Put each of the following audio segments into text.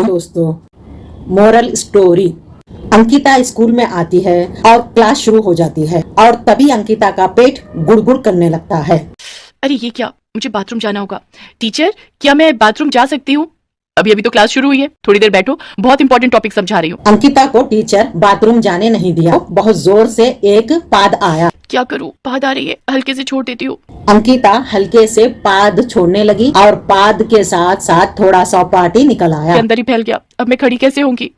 Hello दोस्तों, moral story. Ankita school में आती है और क्लास शुरू हो जाती है और तभी अंकिता का पेट गुड़गुड़ करने लगता है। अरे ये क्या, मुझे बाथरूम जाना होगा। टीचर, क्या मैं बाथरूम जा सकती हूँ? अभी अभी तो क्लास शुरू हुई है, थोड़ी देर बैठो, बहुत इंपॉर्टेंट टॉपिक समझा रही हूँ। अंकिता को टीचर बाथरूम जाने नहीं दिया। बहुत जोर से एक पाद आया। क्या करूँ, पाद आ रही है, हल्के से छोड़ देती हूँ। अंकिता हल्के से पाद छोड़ने लगी और पाद के साथ साथ थोड़ा सा पार्टी निकल आया। अंदर ही फैल गया, अब मैं खड़ी कैसे होंगी?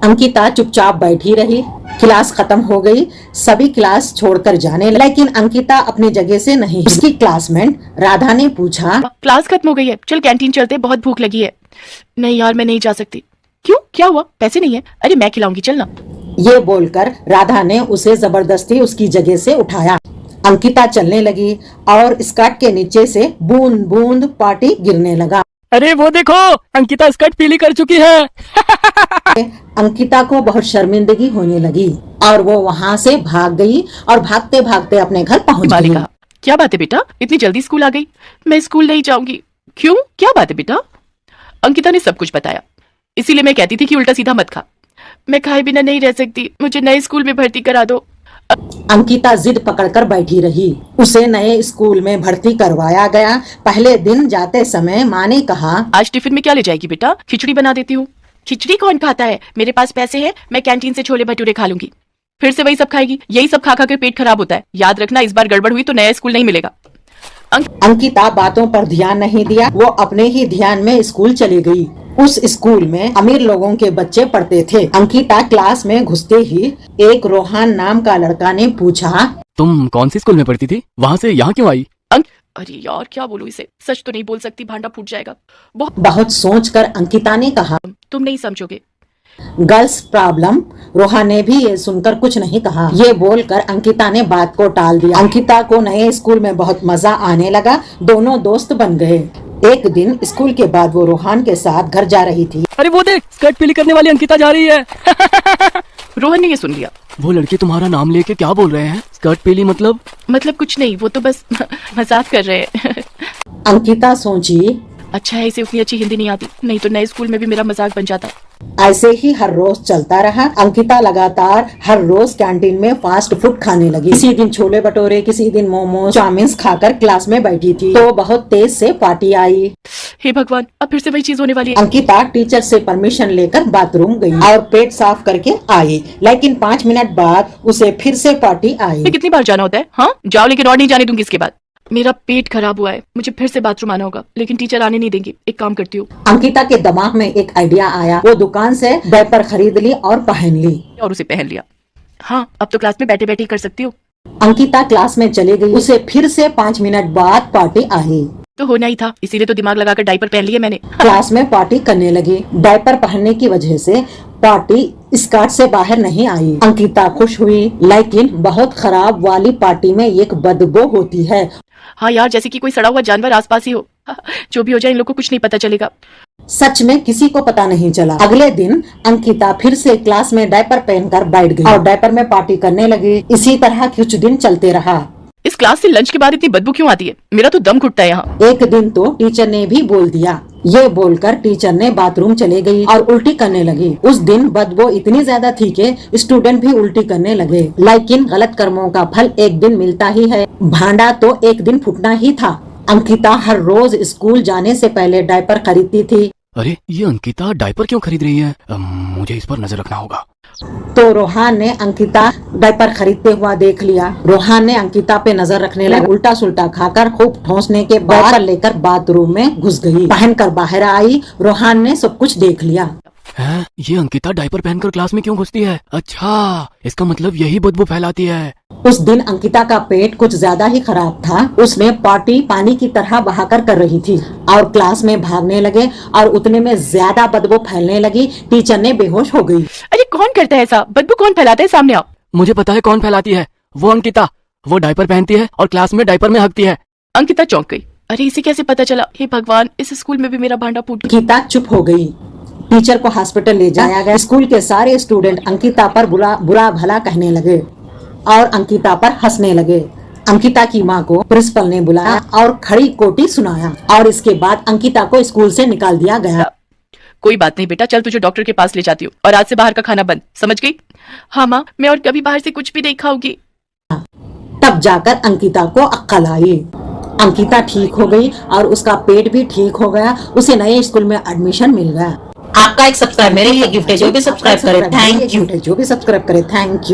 अंकिता चुपचाप बैठी रही। क्लास खत्म हो गई, सभी क्लास छोड़कर जाने लगे, लेकिन अंकिता अपनी जगह से नहीं। उसकी क्लासमेट राधा ने पूछा, क्लास खत्म हो गई है, चल कैंटीन चलते, बहुत भूख लगी है। नहीं यार, मैं नहीं जा सकती। क्यों, क्या हुआ? पैसे नहीं है? अरे मैं खिलाऊंगी, चलना। ये बोलकर राधा ने उसे जबरदस्ती उसकी जगह से उठाया। अंकिता चलने लगी और स्कर्ट के नीचे से बूंद बूंद पानी गिरने लगा। अरे वो देखो, अंकिता स्कर्ट पीली कर चुकी है। अंकिता को बहुत शर्मिंदगी होने लगी और वो वहाँ से भाग गई और भागते भागते अपने घर पहुँच गई। कहा, क्या बात है बेटा, इतनी जल्दी स्कूल आ गई? मैं स्कूल नहीं जाऊंगी। क्यों, क्या बात है बेटा? अंकिता ने सब कुछ बताया, इसीलिए मैं कहती थी कि उल्टा सीधा मत खा। मैं खाए बिना नहीं रह सकती, मुझे नए स्कूल में भर्ती करा दो। अंकिता जिद पकड़कर बैठी रही। उसे नए स्कूल में भर्ती करवाया गया। पहले दिन जाते समय माँ ने कहा, आज टिफिन में क्या ले जाएगी बेटा? खिचड़ी बना देती हूँ। खिचड़ी कौन खाता है? मेरे पास पैसे हैं, मैं कैंटीन से छोले भटूरे खा लूंगी। फिर से वही सब खाएगी। यही सब खा खा कर पेट खराब होता है। याद रखना, इस बार गड़बड़ हुई तो नया स्कूल नहीं मिलेगा। अंकिता बातों पर ध्यान नहीं दिया। वो अपने ही ध्यान में स्कूल चली गई। उस स्कूल में अमीर लोगों के बच्चे पढ़ते थे। अंकिता क्लास में घुसते ही एक रोहन नाम का लड़का ने पूछा, तुम कौन सी स्कूल में पढ़ती थी? वहाँ से यहाँ क्यों आई? अरे यार, क्या बोलूं इसे? सच तो नहीं बोल सकती, भांडा फूट जाएगा। बहुत सोचकर अंकिता ने कहा, तुम नहीं समझोगे। Girls problem. रोहा ने भी ये सुनकर कुछ नहीं कहा। ये बोलकर अंकिता ने बात को टाल दिया। अंकिता को नए स्कूल में बहुत मजा आने लगा। दोनों दोस्त बन गए। एक दिन स्कूल के बाद वो रोहन के साथ घर जा रही थी। अरे वो देख, स्कर्ट पीली करने वाली अंकिता जा रही है। रोहन ने ये सुन लिया। वो लड़के तुम्हारा नाम लेके क्या बोल रहे हैं? स्कर्ट पीली मतलब कुछ नहीं, वो तो बस मजाक कर रहे हैं। अंकिता सोची, अच्छा है इसे उतनी अच्छी हिंदी नहीं आती, नहीं तो नए स्कूल में भी मेरा मजाक बन जाता। ऐसे ही हर रोज चलता रहा। अंकिता लगातार हर रोज कैंटीन में फास्ट फूड खाने लगी। किसी दिन छोले भटूरे, किसी दिन मोमोज, चाउमीन खाकर क्लास में बैठी थी तो बहुत तेज से पार्टी आई। हे भगवान, अब फिर से वही चीज होने वाली है। अंकिता टीचर से परमिशन लेकर बाथरूम गई और पेट साफ करके आई, लेकिन 5 मिनट बाद उसे फिर से पार्टी आई। कितनी बार जाना होता है? हाँ जाओ, लेकिन और नहीं जाने दूंगी इसके बाद। मेरा पेट खराब हुआ है, मुझे फिर से बाथरूम आना होगा, लेकिन टीचर आने नहीं देंगी। एक काम करती हूँ। अंकिता के दिमाग में एक आइडिया आया। वो दुकान से डायपर खरीद ली और पहन ली और उसे पहन लिया। हाँ, अब तो क्लास में बैठे बैठे ही कर सकती हूँ। अंकिता क्लास में चली गई। उसे फिर से 5 मिनट बाद पार्टी आई। तो होना ही था, इसीलिए तो दिमाग लगाकर डायपर पहन लिया मैंने। क्लास में पार्टी करने लगी। डायपर पहनने की वजह से पार्टी स्कर्ट से बाहर नहीं आई। अंकिता खुश हुई, लेकिन बहुत खराब वाली पार्टी में एक बदबू होती है। हाँ यार, जैसे कि कोई सड़ा हुआ जानवर आसपास ही हो। जो भी हो जाए, इन लोग को कुछ नहीं पता चलेगा। सच में किसी को पता नहीं चला। अगले दिन अंकिता फिर से क्लास में डायपर पहनकर बैठ गई और डायपर में पार्टी करने लगी। इसी तरह कुछ दिन चलते रहा। इस क्लास से लंच के बाद इतनी बदबू क्यों आती है? मेरा तो दम घुटता है यहाँ। एक दिन तो टीचर ने भी बोल दिया। ये बोलकर टीचर ने बाथरूम चले गई और उल्टी करने लगी। उस दिन बदबू इतनी ज्यादा थी कि स्टूडेंट भी उल्टी करने लगे। लेकिन गलत कर्मों का फल एक दिन मिलता ही है। भांडा तो एक दिन फूटना ही था। अंकिता हर रोज स्कूल जाने से पहले डायपर खरीदती थी। अरे ये अंकिता डायपर क्यों खरीद रही है? मुझे इस पर नजर रखना होगा। तो रोहन ने अंकिता डायपर खरीदते हुआ देख लिया। रोहन ने अंकिता पे नजर रखने लगा। उल्टा सुल्टा खाकर खूब ठोंसने के बाद लेकर बाथरूम में घुस गई। पहनकर बाहर आई। रोहन ने सब कुछ देख लिया। है? ये अंकिता डायपर पहनकर क्लास में क्यों घुसती है? अच्छा, इसका मतलब यही बदबू फैलाती है। उस दिन अंकिता का पेट कुछ ज्यादा ही खराब था। उसने पार्टी पानी की तरह बहाकर कर रही थी और क्लास में भागने लगे और उतने में ज्यादा बदबू फैलने लगी। टीचर ने बेहोश हो गई। अरे कौन करता है ऐसा? बदबू कौन फैलाता है? सामने आओ। मुझे पता है कौन फैलाती है। वो अंकिता। वो डायपर पहनती है और क्लास में डायपर में हकती है। अंकिता चौंक गई। अरे इसे कैसे पता चला? हे भगवान, इस स्कूल में भी मेरा भांडा फूट गया। अंकिता चुप हो गई। टीचर को हॉस्पिटल ले जाया गया। स्कूल के सारे स्टूडेंट अंकिता पर बुरा भला कहने लगे और अंकिता पर हंसने लगे। अंकिता की माँ को प्रिंसिपल ने बुलाया और खड़ी कोटी सुनाया और इसके बाद अंकिता को स्कूल से निकाल दिया गया। कोई बात नहीं बेटा, चल तुझे डॉक्टर के पास ले जाती हूँ, और आज से बाहर का खाना बंद, समझ गई? हाँ माँ, मैं और कभी बाहर से कुछ भी नहीं खाऊंगी। तब जाकर अंकिता को अक्ल आई। अंकिता ठीक हो गई और उसका पेट भी ठीक हो गया। उसे नए स्कूल में एडमिशन मिल गया। आपका एक सब्सक्राइब मेरे लिए गिफ्ट है, जो भी सब्सक्राइब करे थैंक यू। जो भी सब्सक्राइब करे थैंक यू।